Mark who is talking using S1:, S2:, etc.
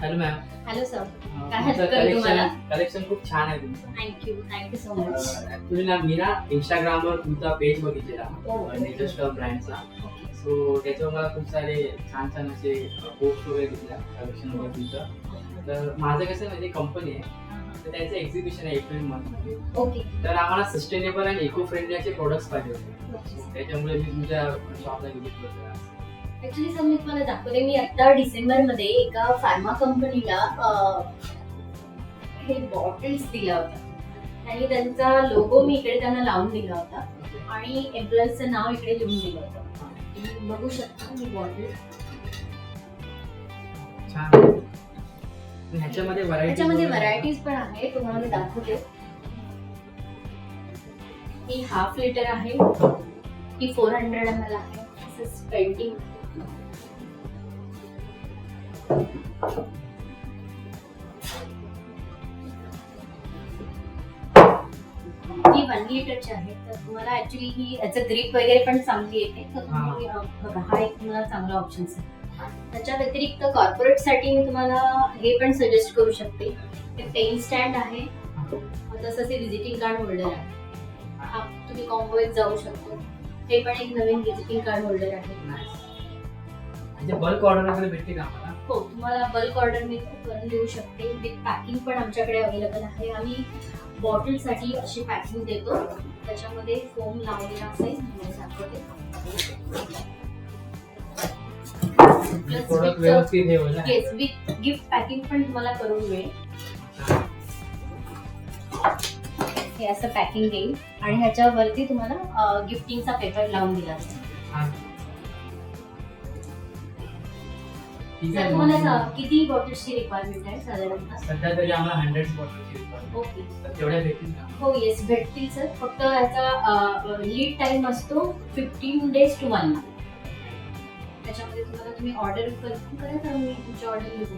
S1: Hello ma'am.
S2: Hello sir, काय help करू तुम्हाला?
S1: कलेक्शन खूप छान आहे तुमचं.
S2: Thank you so much.
S1: ऍक्च्युली ना मी ना इंस्टाग्रामवर तुमचा पेज बघितलेला नेचर ब्रँडचा. सो त्याच्यावर मला खूप सारे छान छान असे पोस्ट वगैरे दिसल्या कलेक्शन वगैरे तुमचं. तर माझं कसं म्हणजे कंपनी आहे, तर त्याचं एक्झिबिशन आहे एप्रिल मंथमध्ये.
S2: ओके.
S1: तर आम्हाला सस्टेनेबल आणि इको फ्रेंडली असे प्रोडक्ट्स पाहिजे होते. त्याच्यामुळे मी तुमच्या शॉपला व्हिजिट करतो.
S2: ऍक्च्युली सर मी तुम्हाला दाखवते, मी आता डिसेंबर मध्ये एका फार्मा कंपनीला हे बॉटल्स दिल्या होत्या आणि त्यांचा लोगो मी इकडे त्यांना लावून दिला होता आणि एम्प्लॉईजचं नाव इकडे लिहून दिलं होतं. तुम्ही बघू शकता मी बॉटल.
S1: छान. ह्याच्यामध्ये
S2: व्हरायटीज पण आहे, तुम्हाला मी दाखवते. ही 1/2 लिटर आहे, ही 400 ml आहे. पेंटिंग ही 1 लिटरची आहे. तर तुम्हाला ऍक्च्युली ही याचं ग्रिप वगैरे पण चांगली येते. तर तुम्ही बघा, हा एक तुम्हाला चांगला ऑप्शन आहे. त्याच्या व्यतिरिक्त कॉर्पोरेट साठी मी तुम्हाला हे पण सजेस्ट करू शकते. हे पेन स्टँड आहे, तसंच हे विजिटिंग कार्ड होल्डर आहे. हा तुम्ही कॉम्बो एक जाऊ शकतो. हे पण एक नवीन विजिटिंग कार्ड होल्डर आहे.
S1: म्हणजे बल्क ऑर्डर वगैरे भेटते का आम्हाला?
S2: हो, तुम्हाला बल्क ऑर्डर मी करून देऊ शकते. विथ पॅकिंग पण आमच्याकडे अवेलेबल आहे. आम्ही बॉटलसाठी अशी पॅकिंग देतो, त्याच्यामध्ये फोम लावलेला असेल.
S1: प्रोडक्ट व्यवस्थित हे होईल.
S2: येस, विथ गिफ्ट पॅकिंग पण तुम्हाला करून मिळेल. हे असं पॅकिंग येईल आणि ह्याच्यावरती तुम्हाला गिफ्टिंगचा पेपर लावून दिला असेल. सर, तुम्हाला किती बॉटल्सची रिक्वायरमेंट आहे साधारणतः?
S1: सध्या तरी आम्हाला 100 बॉटलची रिक्वायरमेंट.
S2: ओके.
S1: तर तेवढ्या भेटतील का?
S2: हो, येस भेटतील सर. फक्त याचा लीड टाइम असतो 15 days to 1 month. त्याच्यामध्ये तुम्ही ऑर्डर कन्फर्म करा, तर मी तुमची ऑर्डर लिहू.